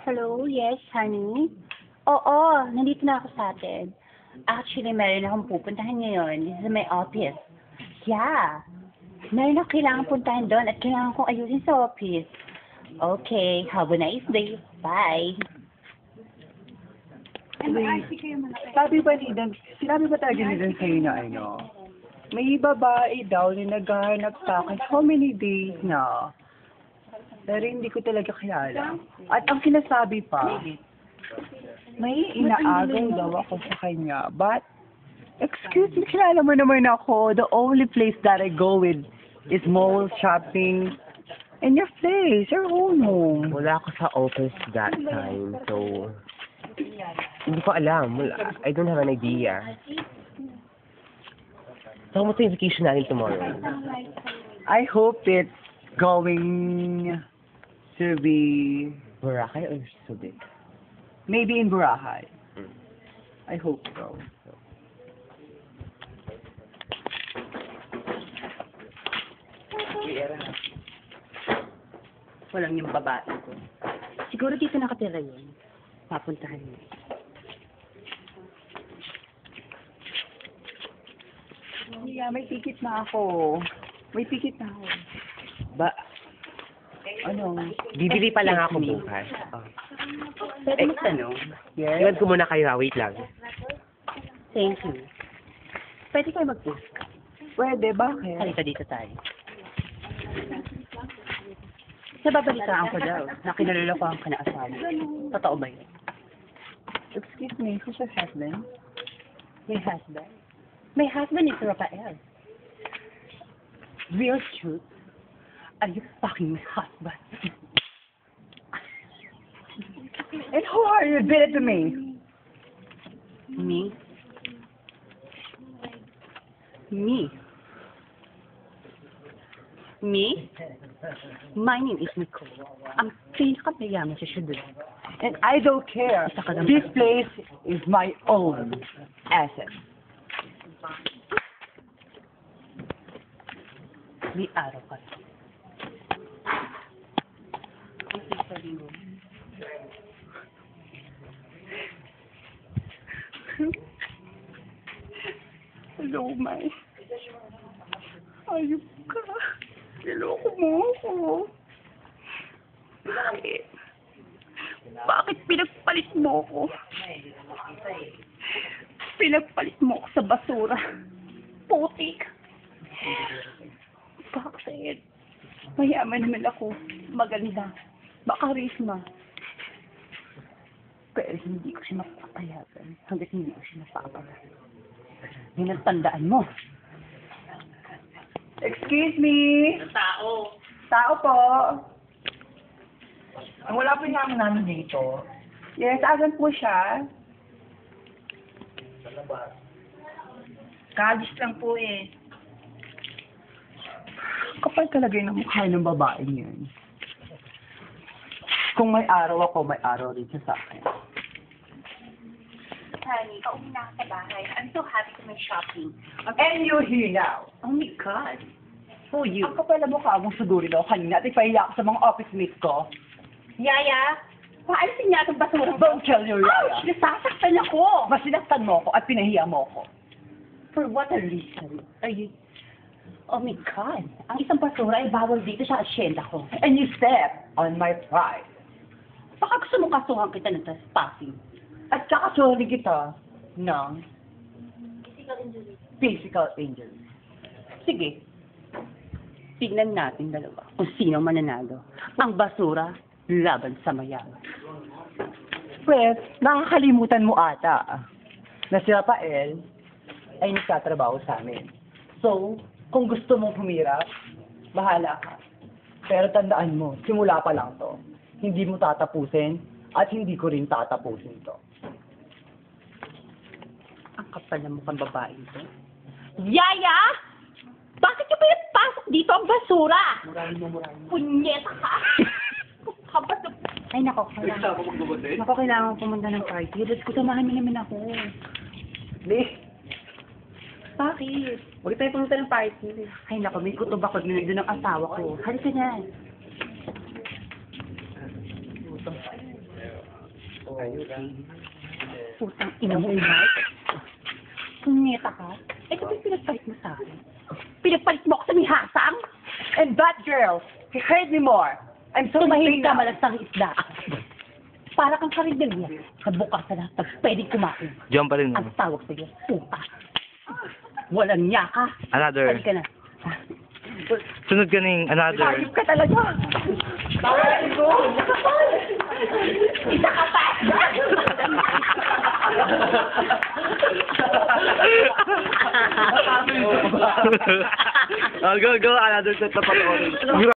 Hello, yes, honey? Oo, nandito na ako sa atin. Actually, meron akong pupuntahan ngayon. This is my office. Yeah. Meron akong kailangan puntahan doon at kailangan kong ayusin sa office. Okay, have a nice day. Bye. Sabi ba ni Dan, sinabi ba talaga ni Dan sa'yo na ano? May babae daw na naghahanap sa akin how many days na. Pero hindi ko talaga kilala. At ang sinasabi pa, may inaagaw daw ako sa kanya. But, excuse me, kilala mo naman ako. The only place that I go with is mall, shopping, and your place, your own home. Wala ako sa office that time, so hindi ko alam. Wala. I don't have an idea. So, kumusta yung vacation natin tomorrow? I hope it's going to be Boracay or Subic? maybe in Boracay. I hope so. Walang yung babae ko. Siguro dito nakatira yun. Papuntahan niya. Yeah, may ticket na ako. May ticket na ako. Ba, Ano? bibili pa lang ako bukas. Oh. Pwede magtanong? Yes? Iwan ko muna kayo, wait lang. Thank you. Pwede kayo mag-post ka. Pwede, bakit? Halika dito tayo. Nababalitaan ko daw na kinalolokohan ka na asawa. Totoo ba yun? Excuse me, who's your husband? My husband? My husband is Rafael. Real truth? Are you fucking my husband? And who are you? Admit it to me. Me? Me? Me? My name is Nicole. Ang pinakamayaman sa syudad. And I don't care. Isa ka lang. This place is my own asset. May araw ka. Hello, May. Ayup ka. Niloko mo ako. Bakit? Bakit pinagpalit mo ako? Pinagpalit mo ako sa basura. Putik. Bakit? Mayaman naman ako. Maganda. Makarisma. Pero hindi ko siya mapapayagan hanggat hindi ko siya mapapayagan. Yun ang tandaan mo. Excuse me? Tao. Tao po. Ang wala po yung namin dito. Yes, asan po siya? Kalis lang po eh. Kapal talaga yung mukha ng babae niyan. Kung may araw ako, may araw rin siya sa akin. Honey, pauwi na ako sa bahay. I'm so happy to my shopping. And you're here now. Oh my God. Who you? Ang kapal na mukha mong suguri daw kanina at ipahiya ako sa mga office mates ko. Yaya, paalisin niya itong basura. Don't tell your Ouch! liar. Nasasaktan ako! Mas sinaktan mo ako at pinahiya mo ako. For what a reason? Are you... Oh my God. Ang isang basura ay bawal dito sa asyenda ko. And you step on my pride. Baka gusto mong kasuhan kita ng trespassing. At kakasuri kita ng physical injury. Sige. Tignan natin dalawa kung sino mananalo. Ang basura laban sa mayaman. Pues, nakakalimutan mo ata na si Rafael ay nagtatrabaho sa amin. So, kung gusto mong humirap, bahala ka. Pero tandaan mo, simula pa lang to. Hindi mo tatapusin at hindi ko rin tatapusin to. Ang kapal na mukhang babae ito. Yaya! Bakit ka pinapasok dito ang basura? Murahin mo. Punyeta ka! Kapag ay, nako, kailangan ko pumunta ng party. Let's ko, samahan mo naman ako. Please. Bakit? Huwag tayo pumunta ng party. Ay, nako, may kutob ako doon ng asawa ko. Halika na. Putang ina mo, Mark. Punyeta ka? Ito ba yung pinagpalit mo sa akin? Pinagpalit mo ako sa mihasang? And that girl, he heard me more. I'm so Tumahimik ka, now. malagsang isda. Para kang karinderya sa bukas na lahat ng pwedeng kumain. Diyan pa rin. Ang tawag sa'yo, puta. Walang niya ka. Another. Halika na. Sunod ka ning another. Ayop ka talaga. Isa ka pa. Oh, go, another set na pa.